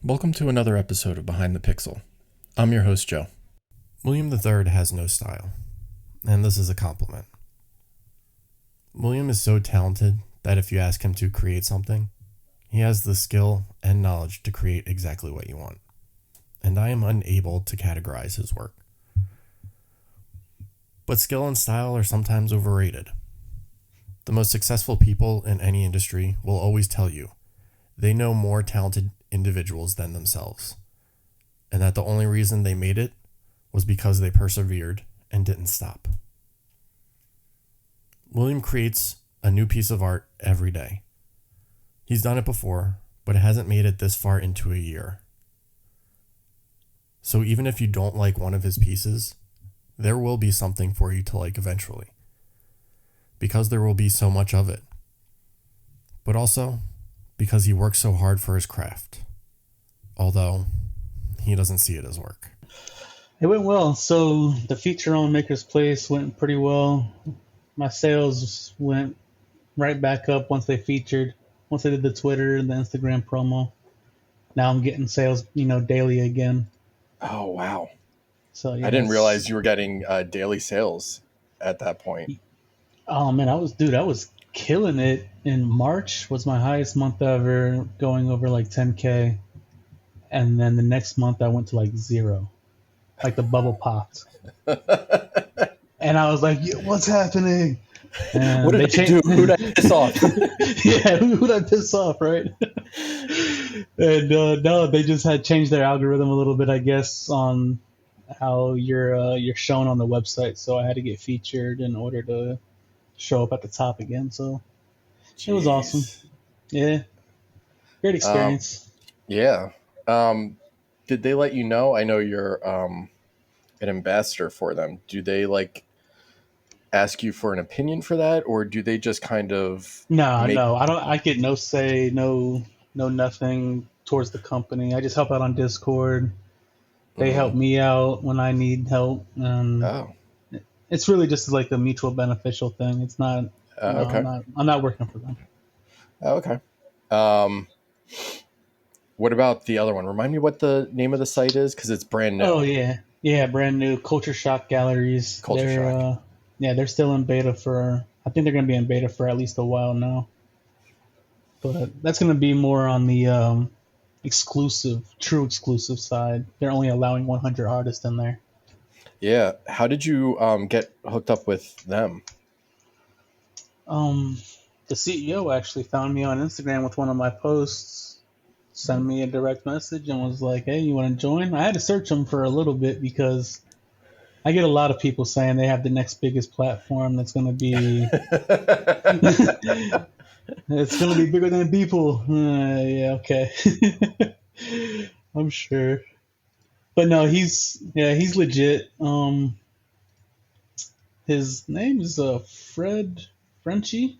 Welcome to another episode of Behind the Pixel. I'm your host, Joe. William III has no style, and this is a compliment. William is so talented that if you ask him to create something, he has the skill and knowledge to create exactly what you want, and I am unable to categorize his work. But skill and style are sometimes overrated. The most successful people in any industry will always tell you they know more talented individuals than themselves, and that the only reason they made it was because they persevered and didn't stop. William creates a new piece of art every day. He's done it before, but it hasn't made it this far into a year. So even if you don't like one of his pieces, there will be something for you to like eventually, because there will be so much of it. But also, because he works so hard for his craft, although he doesn't see it as work. It went well. So the feature on Maker's Place went pretty well. My sales went right back up once they did the Twitter and the Instagram promo. Now I'm getting sales, daily again. Oh, wow. So yeah, I didn't realize you were getting daily sales at that point. Oh man, I was killing it. In March was my highest month ever, going over like 10K. And then the next month I went to like zero. Like the bubble popped. And I was like, yeah, what's happening? And what did I do? Who'd I piss off? Yeah, who'd I piss off, right? And no, they just had changed their algorithm a little bit, I guess, on how you're shown on the website. So I had to get featured in order to show up at the top again. So It was awesome. Yeah, great experience. Yeah. Did they let you know? I know you're an ambassador for them. Do they ask you for an opinion for that, or do they just kind of No, I don't. I get no say, no nothing towards the company. I just help out on Discord. They help me out when I need help. Oh, It's really just like a mutual beneficial thing. It's not. No, okay. I'm not working for them. Oh, okay. Um, what about the other one? Remind me what the name of the site is, because it's brand new. Oh yeah, brand new Culture Shock Galleries. Culture Shock. They're still in beta for. I think they're going to be in beta for at least a while now. But that's going to be more on the true exclusive side. They're only allowing 100 artists in there. Yeah. How did you get hooked up with them? The CEO actually found me on Instagram with one of my posts, sent me a direct message, and was like, "Hey, you want to join?" I had to search them for a little bit because I get a lot of people saying they have the next biggest platform that's going to be it's going to be bigger than Beeple. Yeah, okay. I'm sure. But no, he's legit. His name is Fred Frenchy.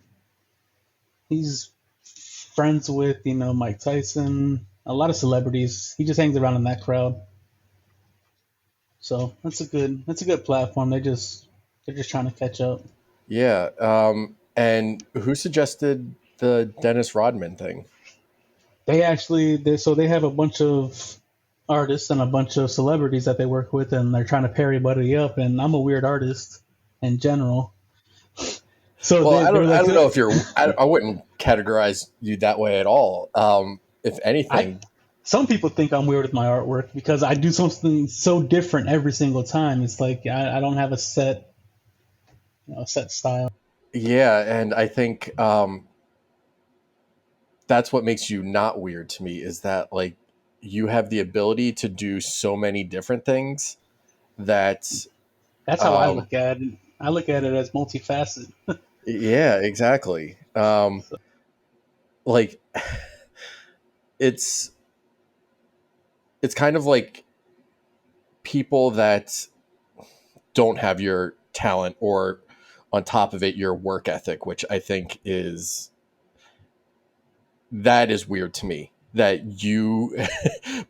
He's friends with Mike Tyson, a lot of celebrities. He just hangs around in that crowd. So that's a good platform. They're just trying to catch up. Yeah. And who suggested the Dennis Rodman thing? They have a bunch of artists and a bunch of celebrities that they work with, and they're trying to pair everybody up. And I'm a weird artist in general. So Well, they're like, I don't know if you're. I wouldn't categorize you that way at all. If anything, some people think I'm weird with my artwork because I do something so different every single time. It's like I don't have a set style. yeah, and I think that's what makes you not weird to me, is that you have the ability to do so many different things that That's how I look at it. I look at it as multifaceted. yeah, exactly. Like it's kind of like people that don't have your talent, or on top of it your work ethic, which I think is weird to me, that you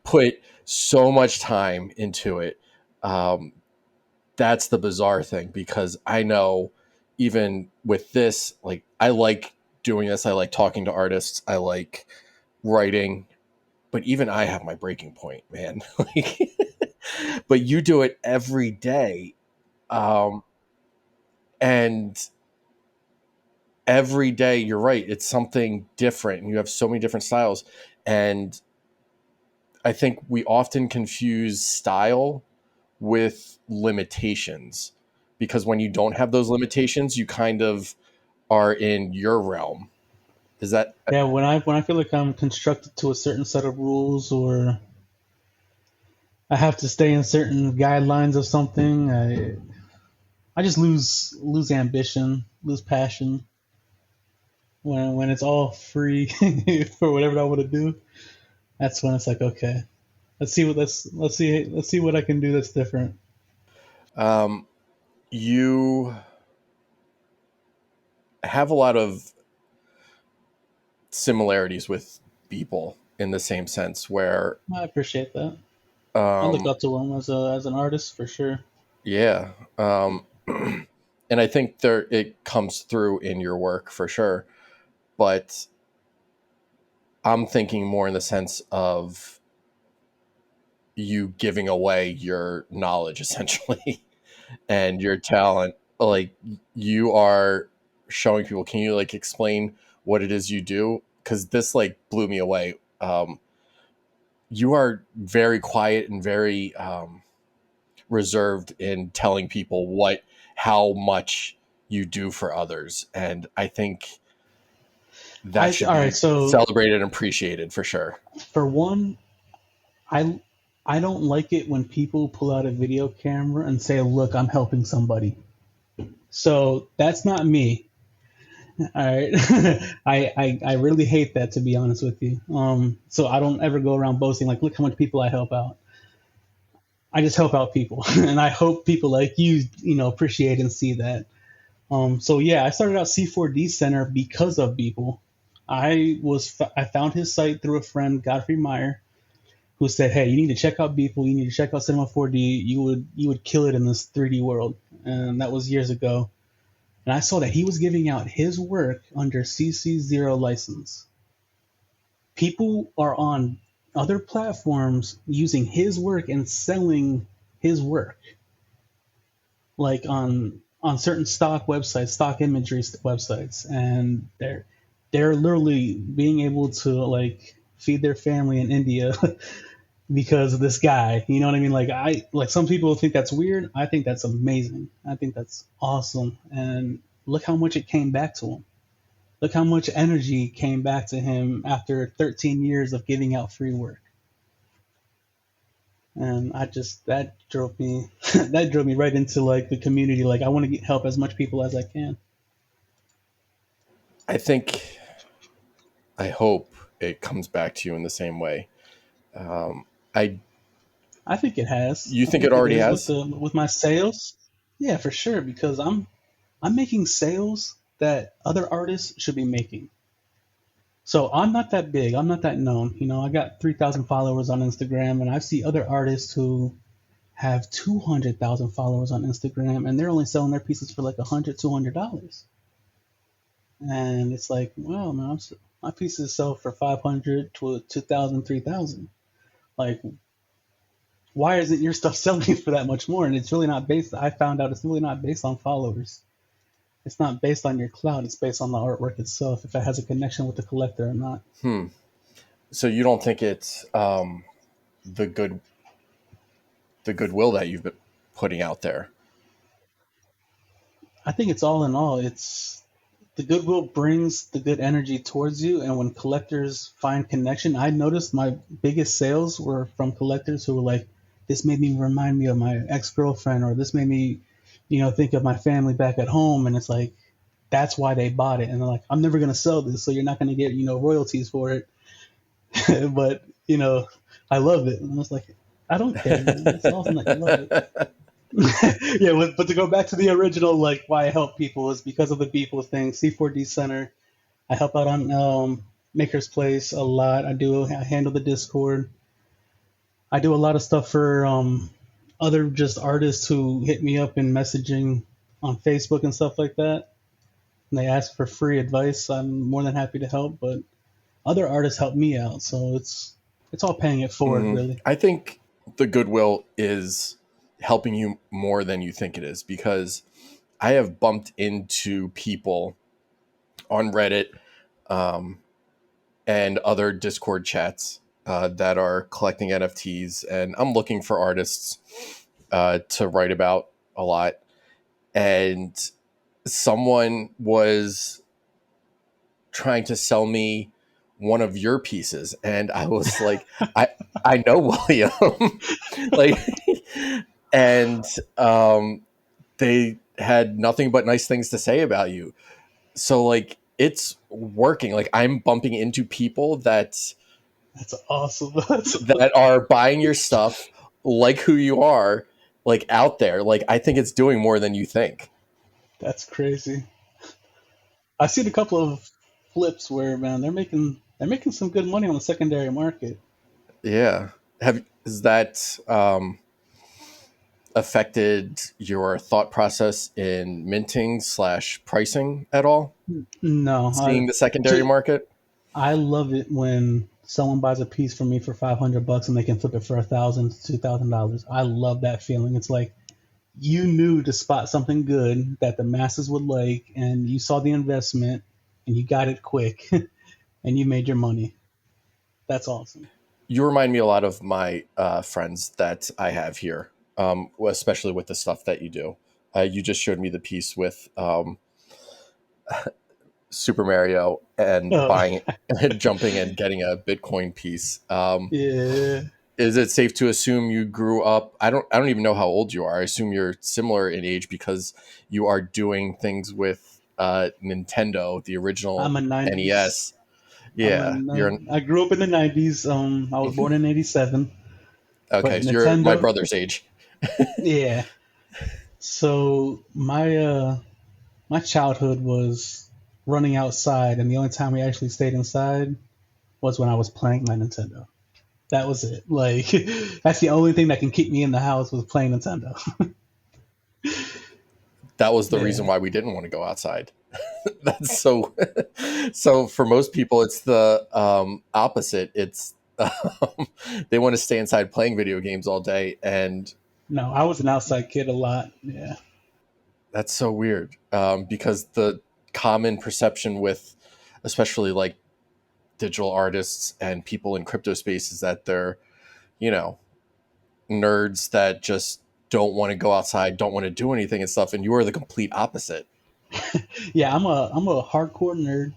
put so much time into it. That's the bizarre thing, because I know even with this, I like doing this. I like talking to artists. I like writing. but even I have my breaking point, man. Like, but you do it every day. Um, and every day, you're right, it's something different. And you have so many different styles. And I think we often confuse style with limitations, because when you don't have those limitations, you kind of are in your realm. Is that Yeah, when I feel like I'm constructed to a certain set of rules, or I have to stay in certain guidelines of something, I just lose ambition, lose passion. When it's all free for whatever I want to do, that's when it's like, okay, let's see what I can do that's different. um, you have a lot of similarities with people in the same sense where I appreciate that. I look um, up to him as an artist for sure. yeah, and I think there it comes through in your work for sure, but I'm thinking more in the sense of you giving away your knowledge essentially and your talent. Like, you are showing people. Can you like explain what it is you do? Because this like blew me away. You are very quiet and very reserved in telling people how much you do for others, and I think that should All right, be so celebrated and appreciated for sure. for one, I I don't like it when people pull out a video camera and say, "Look, I'm helping somebody." So that's not me. All right, I really hate that, to be honest with you. So I don't ever go around boasting like, "Look how much people I help out." I just help out people, and I hope people like you appreciate and see that. So yeah, I started out C4D Center because of Beeple. I found his site through a friend, Godfrey Meyer, who said, "Hey, you need to check out Beeple. You need to check out Cinema 4D. You would kill it in this 3D world." And that was years ago. And I saw that he was giving out his work under CC0 license. People are on other platforms using his work and selling his work, like on certain stock websites, stock imagery websites, and they're literally being able to like feed their family in India because of this guy. You know what I mean? Like some people think that's weird. I think that's amazing. I think that's awesome. And look how much it came back to him. Look how much energy came back to him after 13 years of giving out free work. And I just that drove me that drove me right into like the community. Like I want to help as much people as I can. I think, I hope it comes back to you in the same way. I I think it has. You I think it think it already is has? with my sales. Yeah, for sure. Because I'm making sales that other artists should be making. So I'm not that big. I'm not that known. I got 3,000 followers on Instagram, and I see other artists who have 200,000 followers on Instagram, and they're only selling their pieces for like $100, $200. And it's like, wow, man, my pieces sell for 500 to 2,000, 3,000. Like, why isn't your stuff selling for that much more? And it's really not based. I found out it's really not based on followers. It's not based on your clout. It's based on the artwork itself, if it has a connection with the collector or not. So you don't think it's the good the goodwill that you've been putting out there? I think it's all in all. It's the goodwill brings the good energy towards you, and when collectors find connection, I noticed my biggest sales were from collectors who were like, "This made me remind me of my ex-girlfriend," or "This made me, think of my family back at home." And it's like that's why they bought it, and they're like, "I'm never gonna sell this, so you're not gonna get royalties for it." But I love it, and I was like, I don't care, man. It's awesome that you love it. Yeah, but to go back to the original, like why I help people is because of the people thing. C4D Center. I help out on Maker's Place a lot. I handle the Discord. I do a lot of stuff for other just artists who hit me up in messaging on Facebook and stuff like that. And they ask for free advice. I'm more than happy to help, but other artists help me out. So it's It's all paying it forward, really. I think the goodwill is helping you more than you think it is, because I have bumped into people on Reddit and other Discord chats that are collecting NFTs, and I'm looking for artists to write about a lot. And someone was trying to sell me one of your pieces, and I was like, I know William, like, and they had nothing but nice things to say about you. So like, it's working. Like, I'm bumping into people That's awesome. that are buying your stuff, like who you are, like out there. Like, I think it's doing more than you think. That's crazy. I've seen a couple of flips where, man, they're making some good money on the secondary market. Yeah. Is that affected your thought process in minting / pricing at all? No, Seeing the secondary market? I love it when someone buys a piece from me for $500 and they can flip it for $1,000 to $2,000. I love that feeling. It's like you knew to spot something good that the masses would like, and you saw the investment, and you got it quick, and you made your money. That's awesome. You remind me a lot of my friends that I have here, especially with the stuff that you do. You just showed me the piece with Super Mario and Oh, buying, jumping and getting a Bitcoin piece. yeah. Is it safe to assume you grew up? I don't even know how old you are. I assume you're similar in age, because you are doing things with Nintendo, the original I'm a 90s. NES. Yeah, I grew up in the 90s. I was born in 87, but okay. So you're my Nintendo, brother's age. yeah. So my childhood was running outside, and the only time we actually stayed inside was when I was playing my Nintendo. That was it. Like that's the only thing that can keep me in the house was playing Nintendo. That was the reason Yeah. why we didn't want to go outside. That's so. So for most people, it's the opposite. It's they want to stay inside playing video games all day, and No, I was an outside kid a lot. Yeah. that's so weird. Because the common perception with, especially like digital artists and people in crypto space, is that they're, you know, nerds that just don't want to go outside, don't want to do anything and stuff. And you are the complete opposite. Yeah, I'm a hardcore nerd.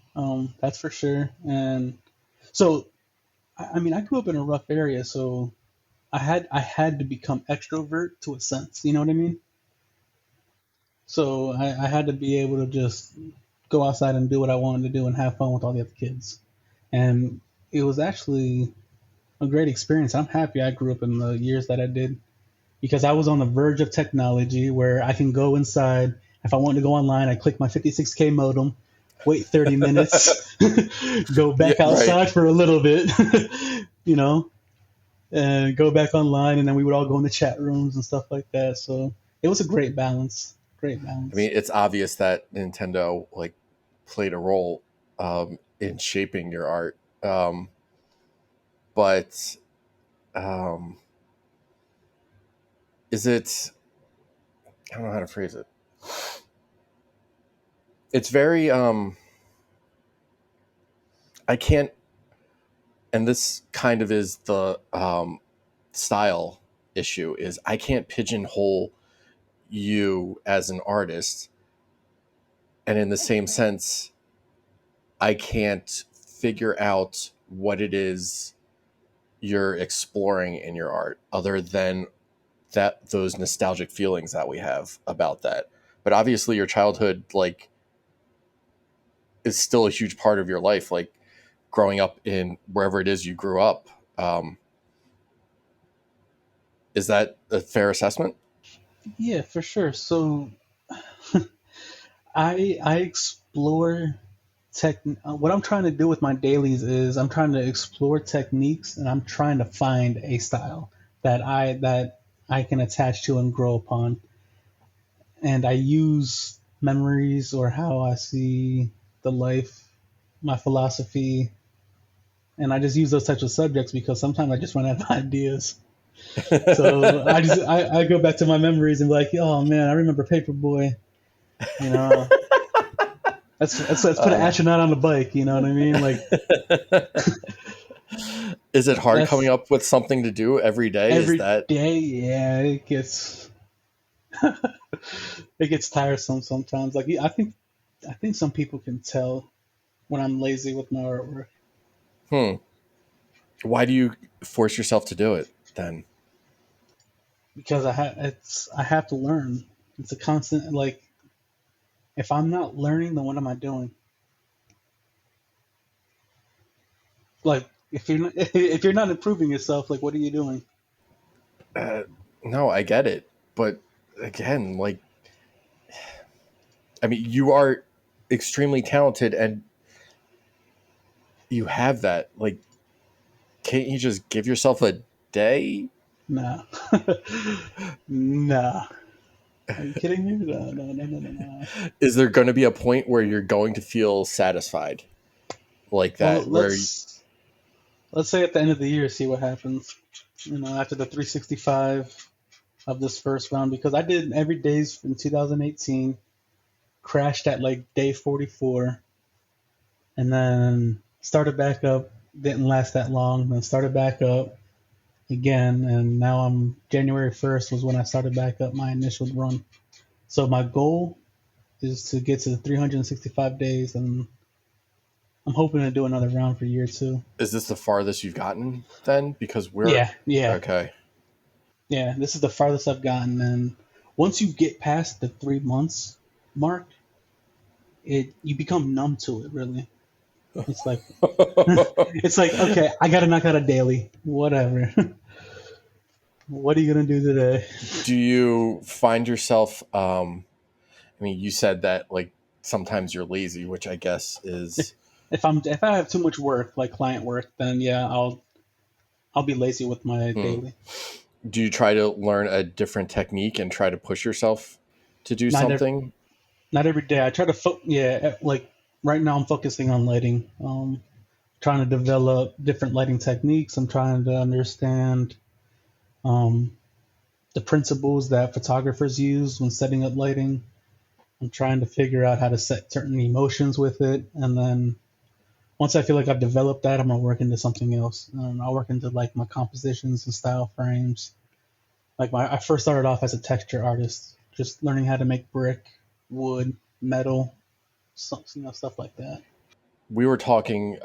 That's for sure. And so I mean I grew up in a rough area, so I had to become extrovert to a sense. You know what I mean? So I had to be able to just go outside and do what I wanted to do and have fun with all the other kids. And it was actually a great experience. I'm happy I grew up in the years that I did because I was on the verge of technology where I can go inside. If I wanted to go online, I click my 56K modem, wait 30 minutes, go Yeah, back right. outside for a little bit, you know, and go back online. And then we would all go in the chat rooms and stuff like that. So it was a great balance. Great I balance. mean, it's obvious that Nintendo like played a role in shaping your art. But um, is it? I don't know how to phrase it. It's very. I can't, and this kind of is the style issue. Is I can't pigeonhole you as an artist, and in the same sense, I can't figure out what it is you're exploring in your art, other than that those nostalgic feelings that we have about that. But obviously your childhood like is still a huge part of your life, like growing up in wherever it is you grew up. um, is that a fair assessment? Yeah, for sure. So I explore tech. What I'm trying to do with my dailies is I'm trying to explore techniques and I'm trying to find a style that I can attach to and grow upon. And I use memories or how I see the life, my philosophy, and I just use those types of subjects because sometimes I just run out of ideas. So I go back to my memories and be like, oh man, I remember Paperboy. You know, let's put an astronaut on the bike. You know what I mean? Like, Is it hard coming that's up with something to do every day? Is every that day. Yeah, it gets it gets tiresome sometimes. Like I think some people can tell when I'm lazy with my artwork why do you force yourself to do it then? because I have to learn. It's a constant like if I'm not learning, then what am I doing? Like if you're not improving yourself, like what are you doing? No, I get it. But again, like, I mean, you are extremely talented and you have that. Like, can't you just give yourself a day? Nah, nah. Are you kidding me? No, no, no, no, no, no. Is there going to be a point where you're going to feel satisfied like Well, that? Where, let's say at the end of the year, see what happens. You know, after the 365 of this first round, because I did every days in 2018, crashed at like day 44, and then started back up. Didn't last that long. Then started back up again, and now I'm January 1st was when I started back up my initial run. So my goal is to get to 365 days, and I'm hoping to do another round for year two. is this the farthest you've gotten then? Because we're Yeah, yeah, okay. yeah. This is the farthest I've gotten, and once you get past the 3 months mark, it you become numb to it. Really, it's like it's like okay, I gotta knock out a daily, whatever. What are you gonna do today? Do you find yourself, I mean, you said that like sometimes you're lazy, which I guess is, If I have too much work, like client work, then yeah, I'll be lazy with my hmm. daily. Do you try to learn a different technique and try to push yourself to do Not every, something? not every day. I try to like right now I'm focusing on lighting. Trying to develop different lighting techniques. I'm trying to understand um, the principles that photographers use when setting up lighting. I'm trying to figure out how to set certain emotions with it, and then once I feel like I've developed that, I'm gonna work into something else. I'll work into like my compositions and style frames. I first started off as a texture artist, just learning how to make brick, wood, metal, stuff like that. We were talking,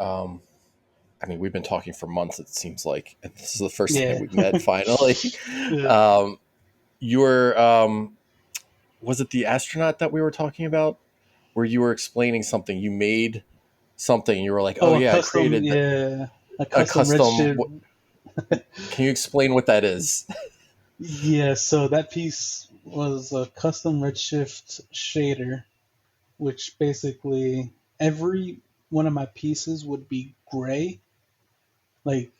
I mean, we've been talking for months, it seems like, and this is the first time Yeah, we've met finally. yeah. um, you were, was it the astronaut that we were talking about? Where you were explaining something, you made something, you were like, oh Oh, a yeah, I custom, created yeah, a a custom custom. redshift. Can you explain what that is? Yeah, so that piece was a custom redshift shader, which basically every one of my pieces would be gray. Like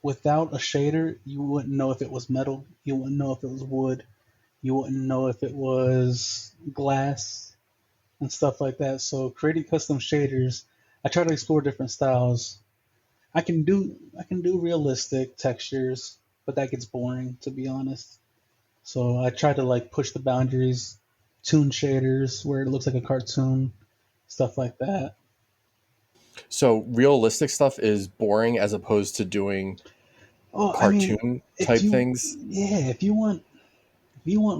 without a shader, you wouldn't know if it was metal, you wouldn't know if it was wood, you wouldn't know if it was glass and stuff like that. So creating custom shaders, I try to explore different styles. I can do realistic textures, but that gets boring to be honest. So I try to like push the boundaries, tune shaders where it looks like a cartoon, stuff like that. So realistic stuff is boring as opposed to doing Oh, I mean, cartoon if type you things. yeah, if you want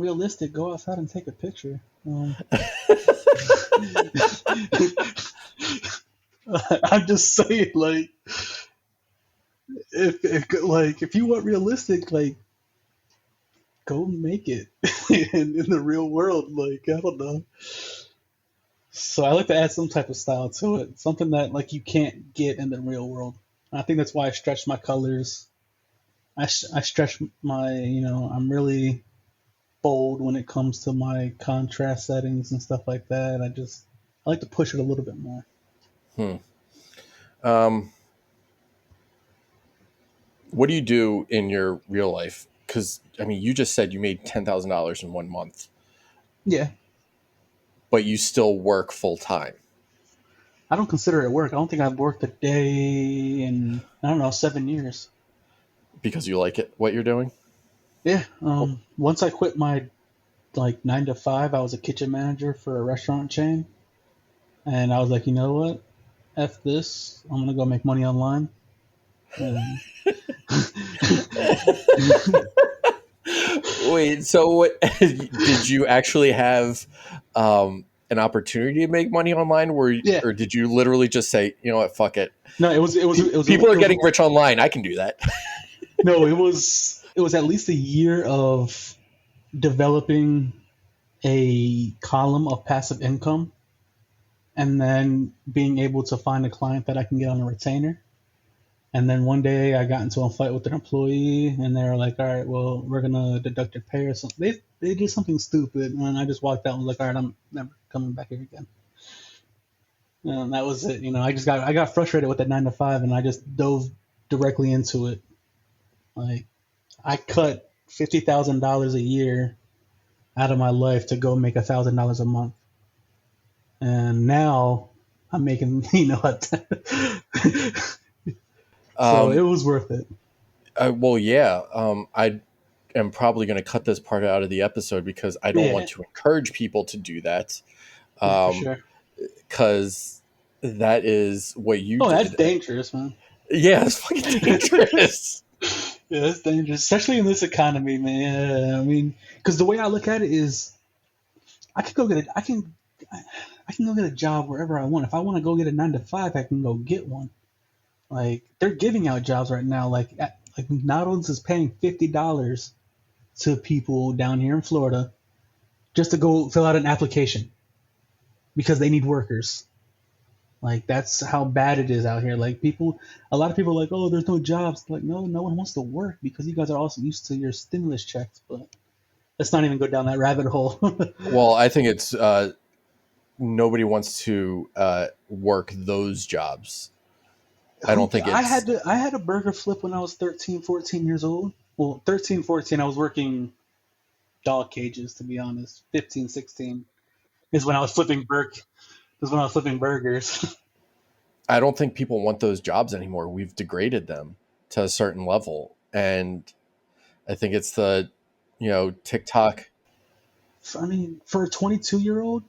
realistic, go outside and take a picture. I'm just saying, like, if you want realistic, like, go make it in the real world. Like, I don't know. So I like to add some type of style to it, something that like you can't get in the real world. I think that's why I stretch my colors. I stretch I'm really bold when it comes to my contrast settings and stuff like that. I like to push it a little bit more. Hmm. Um, what do you do in your real life? Because I mean, you just said you made $10,000 in 1 month, Yeah. but you still work full time. I don't consider it work. I don't think I've worked a day in, I don't know, 7 years. Because you like it, what you're doing? Yeah. Once I quit my like 9 to 5, I was a kitchen manager for a restaurant chain, and I was like, you know what? F this. I'm gonna go make money online. And Wait, so what, did you actually have an opportunity to make money online, yeah. or did you literally just say, you know what, fuck it? No, People are it was getting rich online. I can do that. no, it was at least a year of developing a column of passive income, and then being able to find a client that I can get on a retainer. And then one day I got into a fight with an employee, and they were like, "All right, well, we're gonna deduct your pay or something." They did something stupid, and I just walked out and was like, "All right, I'm never coming back here again." And that was it. I got frustrated with that 9 to 5, and I just dove directly into it. Like, I cut $50,000 a year out of my life to go make $1,000 a month, and now I'm making so it Um, was worth it. well, yeah. I am probably going to cut this part out of the episode because I don't Yeah, want to encourage people to do that. yeah, for sure. Because that is what you Oh, that's did. dangerous, man. Yeah, it's fucking dangerous. Yeah, that's dangerous, especially in this economy, man. Yeah, I mean, because the way I look at it is, I could go get a, I can go get a job wherever I want. If I want to go get a 9 to 5, I can go get one. Like, they're giving out jobs right now. Like McDonald's is paying $50 to people down here in Florida just to go fill out an application because they need workers. Like, that's how bad it is out here. Like, a lot of people are like, oh, there's no jobs. Like, no, no one wants to work because you guys are also used to your stimulus checks. But let's not even go down that rabbit hole. Well, I think it's nobody wants to work those jobs. I don't think it's. I had a burger flip when I was 13, 14 years old. Well, 13, 14, I was working dog cages, to be honest. 15, 16 is when I was flipping burgers. I don't think people want those jobs anymore. We've degraded them to a certain level, and I think it's the, TikTok. I mean, for a 22-year-old,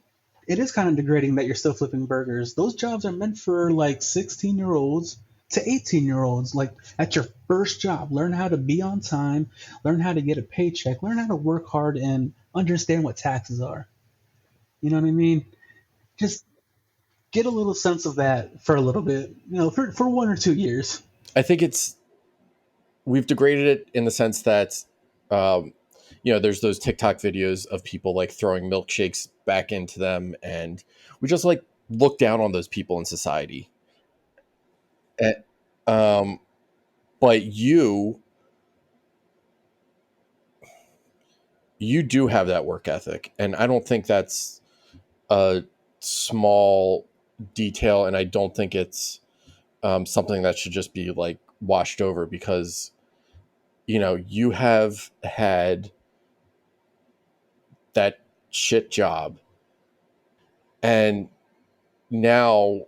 it is kind of degrading that you're still flipping burgers. Those jobs are meant for like 16-year-olds to 18-year-olds. Like, at your first job, learn how to be on time, learn how to get a paycheck, learn how to work hard, and understand what taxes are. You know what I mean? Just get a little sense of that for a little bit, for 1 or 2 years. I think we've degraded it in the sense that, um, there's those TikTok videos of people like throwing milkshakes back into them, and we just like look down on those people in society. Eh, Um, but you do have that work ethic, and I don't think that's a small detail, and I don't think it's something that should just be like washed over because you have had that shit job, and now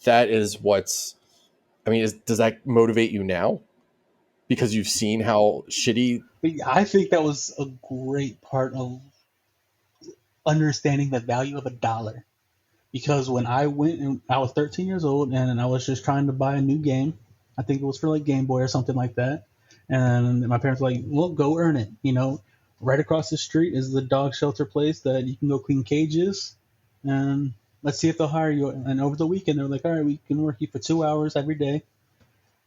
that is what's. I mean, does that motivate you now because you've seen how shitty? I think that was a great part of understanding the value of a dollar. Because when I went and I was 13 years old and I was just trying to buy a new game, I think it was for like Game Boy or something like that. And my parents were like, well, go earn it. Right across the street is the dog shelter place that you can go clean cages. And let's see if they'll hire you. And over the weekend, they're like, all right, we can work you for 2 hours every day.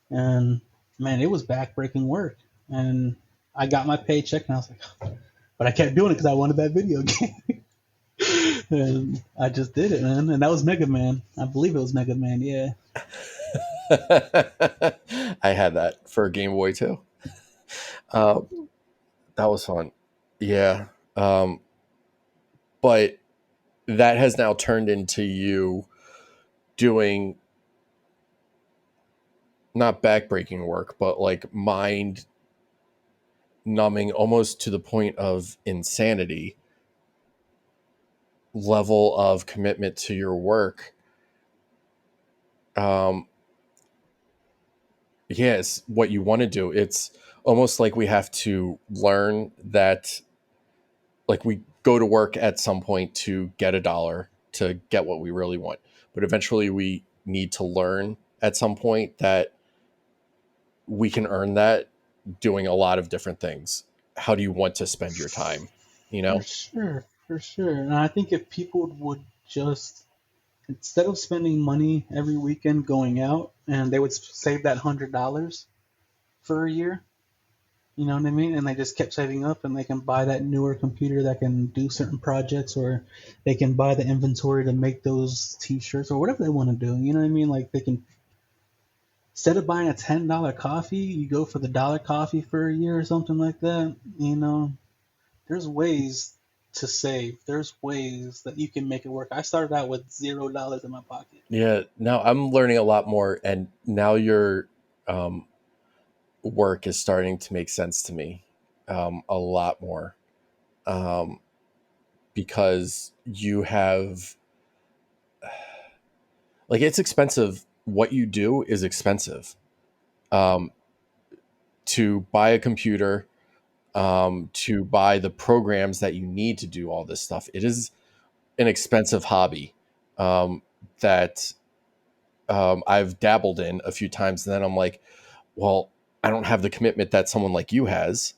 And man, it was backbreaking work. And I got my paycheck and I was like, but I kept doing it because I wanted that video game. And I just did it, man. And that was Mega Man. I believe it was Mega Man, yeah. I had that for a Game Boy too. That was fun. Yeah. But that has now turned into you doing not backbreaking work, but like mind numbing almost to the point of insanity. level of commitment to your work, it's what you want to do. It's almost like we have to learn that, like, we go to work at some point to get a dollar, to get what we really want, but eventually we need to learn at some point that we can earn that doing a lot of different things. How do you want to spend your time, you For know? sure, for sure. And I think if people would just, instead of spending money every weekend going out, and they would save that $100 for a year, you know what I mean? And they just kept saving up, and they can buy that newer computer that can do certain projects, or they can buy the inventory to make those T-shirts or whatever they want to do. You know what I mean? Like, they can, instead of buying a $10 coffee, you go for the dollar coffee for a year or something like that. You know, there's ways to save. There's ways that you can make it work. I started out with $0 in my pocket. Yeah, now I'm learning a lot more, and now your work is starting to make sense to me, a lot more, um, because you have, like, it's expensive. What you do is expensive. Um, to buy a computer, to buy the programs that you need to do all this stuff, it is an expensive hobby, that I've dabbled in a few times. And then I'm like, well, I don't have the commitment that someone like you has.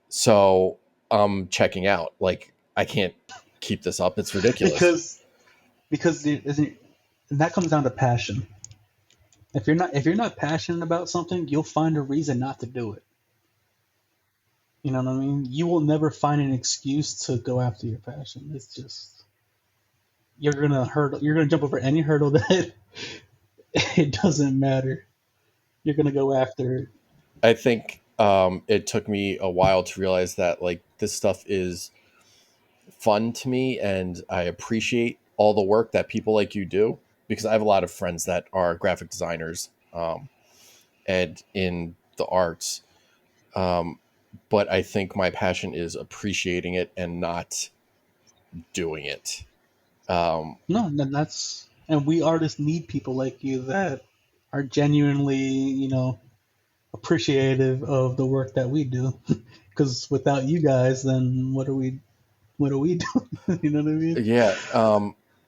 So I'm checking out. Like, I can't keep this up. It's ridiculous. Because and that comes down to passion. If you're not passionate about something, you'll find a reason not to do it. You know what I mean? You will never find an excuse to go after your passion. It's just, you're gonna jump over any hurdle that it doesn't matter. You're gonna go after it. I think it took me a while to realize that, like, this stuff is fun to me, and I appreciate all the work that people like you do, because I have a lot of friends that are graphic designers, and in the arts. Um, but I think my passion is appreciating it and not doing it. Um, No, and we artists need people like you that are genuinely, appreciative of the work that we do. Because without you guys, then what are we doing? You know what I mean? yeah.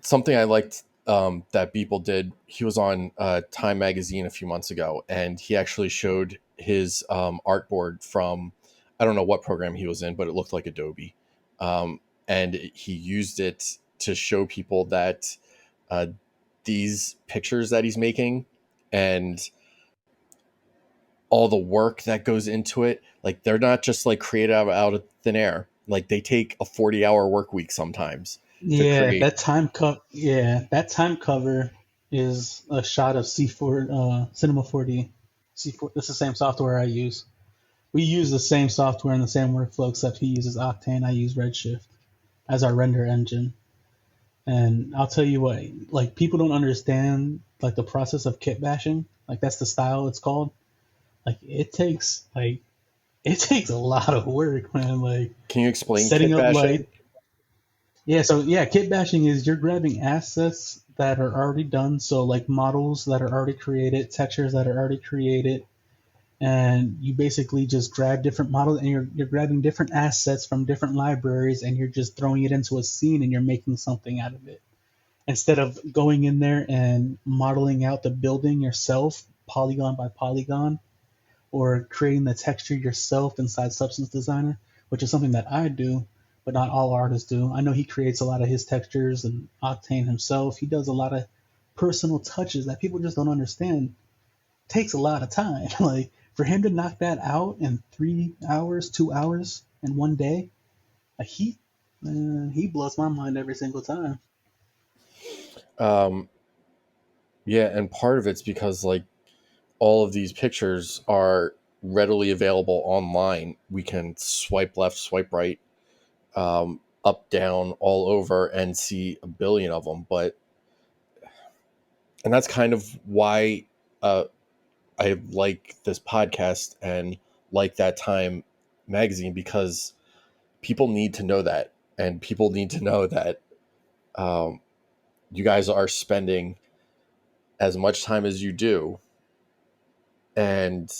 Something I liked, that people did. He was on Time Magazine a few months ago, and he actually showed his artboard from, I don't know what program he was in, but it looked like Adobe. And he used it to show people that uh, these pictures that he's making, and all the work that goes into it, like, they're not just like created out of thin air. Like, they take a 40-hour work week sometimes to Yeah, create. that time cover is a shot of C4 Cinema 4D. C4. That's the same software I use. We use the same software and the same workflow, except he uses Octane. I use Redshift as our render engine. And I'll tell you what, like, people don't understand, like, the process of kit bashing. Like, that's the style it's called. Like, it takes a lot of work, man. Like, Can you explain setting kit up bashing? light. Yeah, so yeah, kit bashing is you're grabbing assets that are already done, so like models that are already created, textures that are already created, and you basically just grab different models, and you're grabbing different assets from different libraries, and you're just throwing it into a scene, and you're making something out of it. Instead of going in there and modeling out the building yourself, polygon by polygon, or creating the texture yourself inside Substance Designer, which is something that I do, but not all artists do. I know he creates a lot of his textures and Octane himself. He does a lot of personal touches that people just don't understand. It takes a lot of time. Like, for him to knock that out in 3 hours, 2 hours, in one day, like, he blows my mind every single time. Um, yeah, and part of it's because, like, all of these pictures are readily available online. We can swipe left, swipe right, up, down, all over, and see a billion of them. And that's kind of why uh, I like this podcast and like that Time magazine, because people need to know that, and people need to know that you guys are spending as much time as you do, and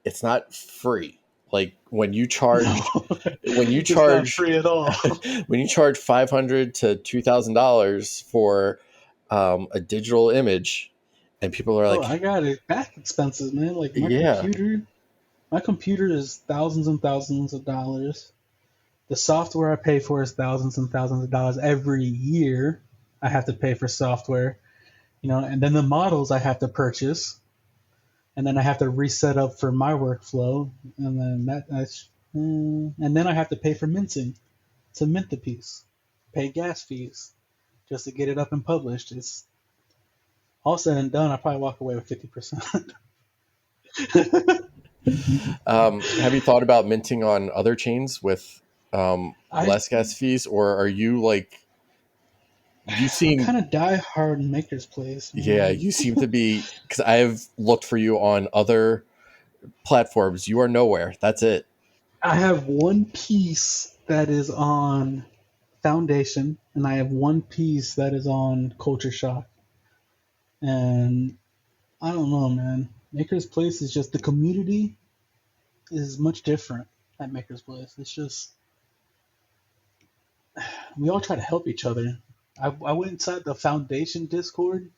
it's not free. Like when you charge, No, when you it's not charge, free at all. when you charge $500 to $2,000 for a digital image, and people are Oh, like, I got it. Back expenses, man. Like yeah, my computer is thousands and thousands of dollars. The software I pay for is thousands and thousands of dollars every year. I have to pay for software, and then the models I have to purchase, and then I have to reset up for my workflow, and then and then I have to pay for minting to mint the piece, pay gas fees just to get it up and published. It's all said and done. I probably walk away with 50%. have you thought about minting on other chains with I less gas fees, or are you like, you I'm seem, kind of die hard in Maker's Place, yeah, man. you seem to be, because I have looked for you on other platforms. You are nowhere. That's it. I have one piece that is on Foundation, and I have one piece that is on Culture Shock. And I don't know, man. Maker's Place is just the community is much different at Maker's Place. It's just we all try to help each other. I went inside the Foundation Discord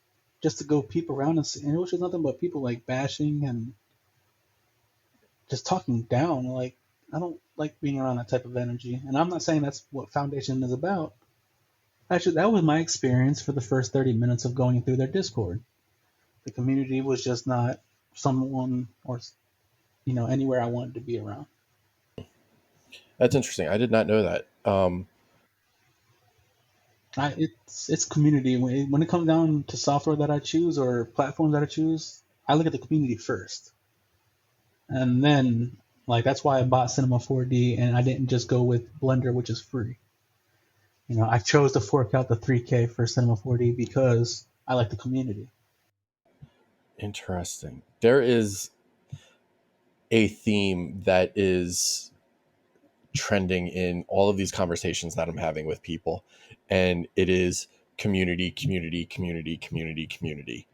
just to go peep around and see, and it was just nothing but people like bashing and just talking down. Like I don't like being around that type of energy, and I'm not saying that's what Foundation is about. Actually, that was my experience for the first 30 minutes of going through their Discord. The community was just not someone or anywhere I wanted to be around. That's interesting. I did not know that. It's community when it comes down to software that I choose or platforms that I choose. I look at the community first, and then like that's why I bought Cinema 4D and I didn't just go with Blender, which is free. I chose to fork out the 3K for Cinema 4D because I like the community. Interesting. There is a theme that is trending in all of these conversations that I'm having with people, and it is community, community, community, community, community.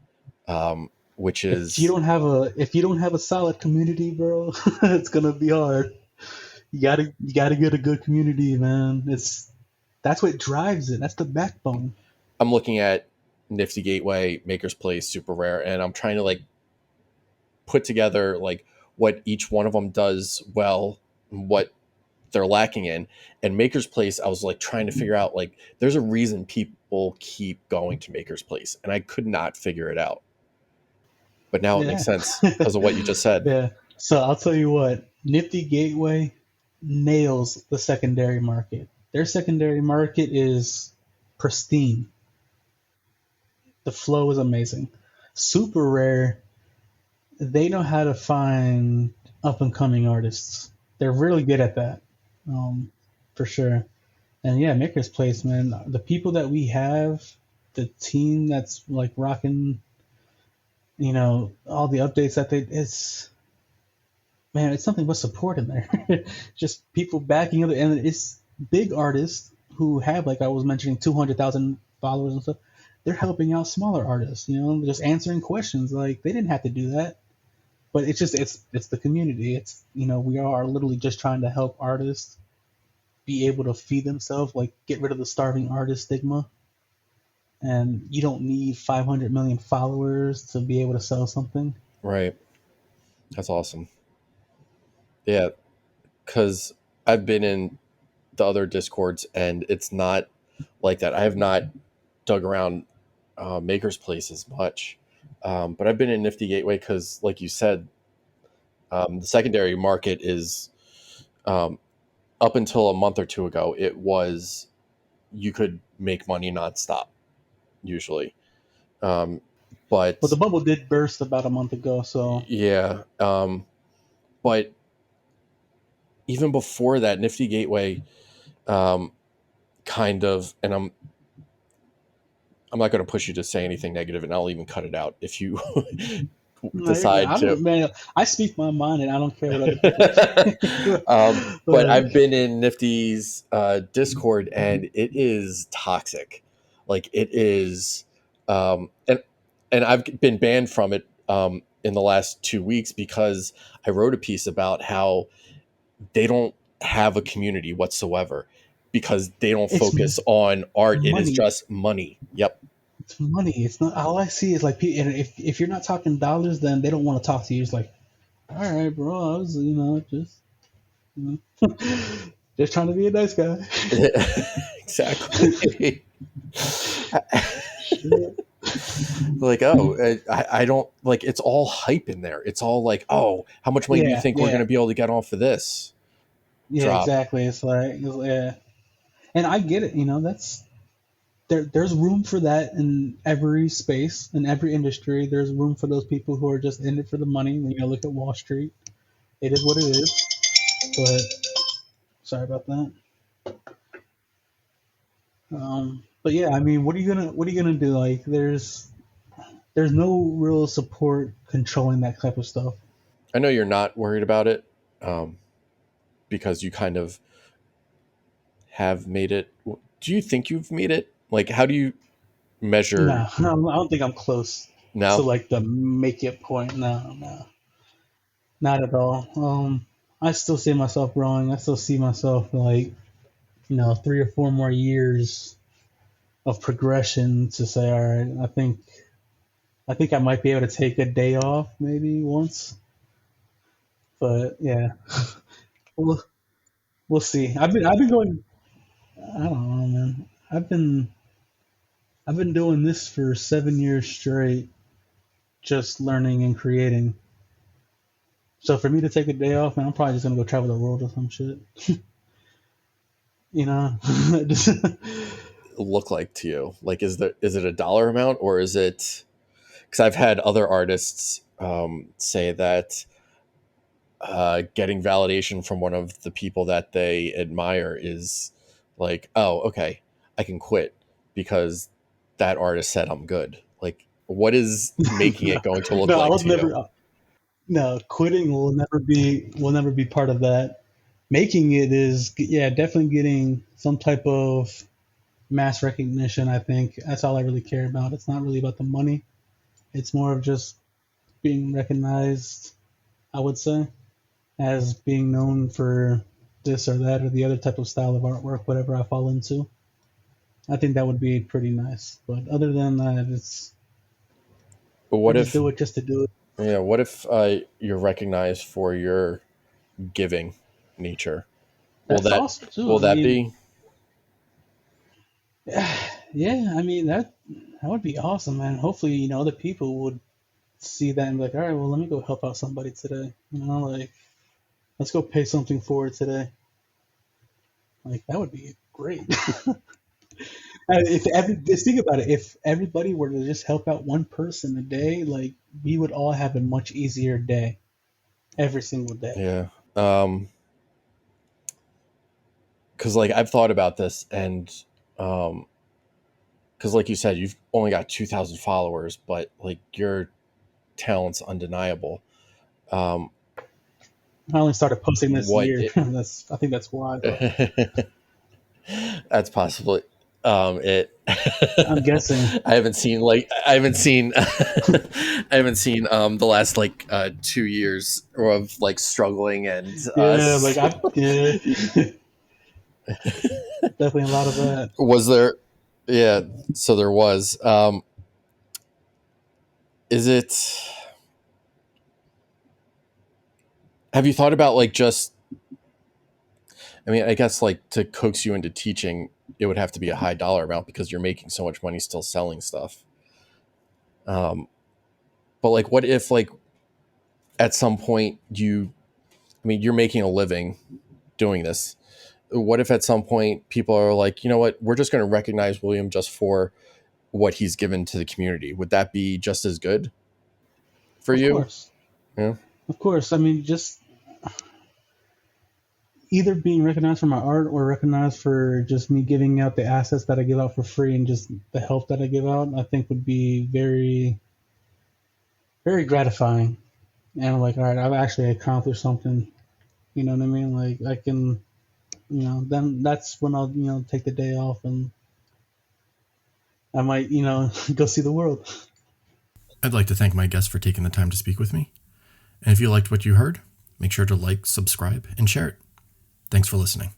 Which If you is, don't have a solid community, bro, it's gonna be hard. You gotta get a good community, man. That's what drives it. That's the backbone. I'm looking at Nifty Gateway, Maker's Place, Super Rare, and I'm trying to like put together like what each one of them does well, what they're lacking in. And Maker's Place, I was like trying to figure out like there's a reason people keep going to Maker's Place, and I could not figure it out. But now it makes Yeah. sense because of what you just said. Yeah. So I'll tell you what, Nifty Gateway nails the secondary market. Their secondary market is pristine. The flow is amazing. Super Rare, they know how to find up and coming artists. They're really good at that, for sure. And yeah, Maker's Place, man. The people that we have, the team that's like rocking, all the updates that it's man, it's something but support in there. Just people backing other, and it's big artists who have, like I was mentioning, 200,000 followers and stuff. They're helping out smaller artists, just answering questions. Like they didn't have to do that, but it's the community. It's we are literally just trying to help artists be able to feed themselves, like get rid of the starving artist stigma. And you don't need 500 million followers to be able to sell something. Right. That's awesome. Yeah. Because I've been in the other Discords and it's not like that. I have not dug around Maker's Place as much. But I've been in Nifty Gateway because, like you said, the secondary market is up until a month or two ago, it was you could make money nonstop usually. Well, But the bubble did burst about a month ago, so yeah, but even before that, Nifty Gateway um, kind of, and I'm not going to push you to say anything negative, and I'll even cut it out if you No, you're good. decide I to. don't, man. I speak my mind, and I don't care what other people think. But But I've been in Nifty's Discord, and it is toxic. Like it is, and I've been banned from it in the last 2 weeks because I wrote a piece about how they don't have a community whatsoever because they don't it's focus on art. It is money. just money. Yep. It's money. It's not. All I see is like, and if you're not talking dollars, then they don't want to talk to you. It's like, all right, bro. I was, you know, just trying to be a nice guy. Exactly. Shit. Like, oh, I don't like it's all hype in there. It's all like, oh, how much money do you Yeah, think we're going yeah, to be able to get off of this yeah. drop? Exactly. Yeah, and I get it. There's room for that in every space, in every industry. There's room for those people who are just in it for the money. Look at Wall Street. It is what it is. But sorry about that. But yeah, I mean, what are you gonna do? Like, there's no real support controlling that type of stuff. I know you're not worried about it um, because you kind of have made it. Do you think you've made it? Like, how do you measure No, no, I don't think I'm close to now? like the make it point. No, no, not at all. I still see myself growing. I still see myself like 3 or 4 more years of progression to say, all right, I think I might be able to take a day off maybe once, but yeah, we'll we'll see. I've been going. I don't know, man. I've been doing this for 7 years straight, just learning and creating. So for me to take a day off, man, I'm probably just gonna go travel the world or some shit. You know, Just- Look like to you? Like, is it a dollar amount or is it? Because I've had other artists say that getting validation from one of the people that they admire is like, oh, okay, I can quit because that artist said I'm good. Like, what is making no, it going to look no, I like would to you? never. No, quitting will never be part of that. Making it is, yeah, definitely getting some type of mass recognition. I think that's all I really care about. It's not really about the money. It's more of just being recognized, I would say, as being known for this or that or the other type of style of artwork, whatever I fall into. I think that would be pretty nice. But other than that, But I what just if, do it just to do it. yeah, what if you're recognized for your giving nature? Will That's that awesome too. will I that mean, be? yeah, I mean that would be awesome, man. Hopefully, other people would see that and be like, all right, well, let me go help out somebody today. Like, let's go pay something forward today. Like, that would be great. Just think about it. If everybody were to just help out one person a day, like, we would all have a much easier day every single day. Yeah. Because like I've thought about this, and because like you said, you've only got 2,000 followers, but like your talent's undeniable. Um, I only started posting this what year. it, I think that's why, but that's possibly it. I'm guessing. I haven't seen I haven't seen the last like 2 years of like struggling and Yeah, like yeah, definitely a lot of that. was there, yeah, so there was is it, have you thought about like just, I mean, I guess like to coax you into teaching, it would have to be a high dollar amount because you're making so much money still selling stuff. Um, but like, what if like at some point I mean, you're making a living doing this. What if at some point people are like, you know what, we're just going to recognize William just for what he's given to the community? Would that be just as good for Of you? course, Yeah. of course. I mean, just either being recognized for my art or recognized for just me giving out the assets that I give out for free and just the help that I give out, I think would be very, very gratifying. And I'm like, all right, I've actually accomplished something. You know what I mean? Like I can, then that's when I'll, take the day off and I might, go see the world. I'd like to thank my guest for taking the time to speak with me. And if you liked what you heard, make sure to like, subscribe, and share it. Thanks for listening.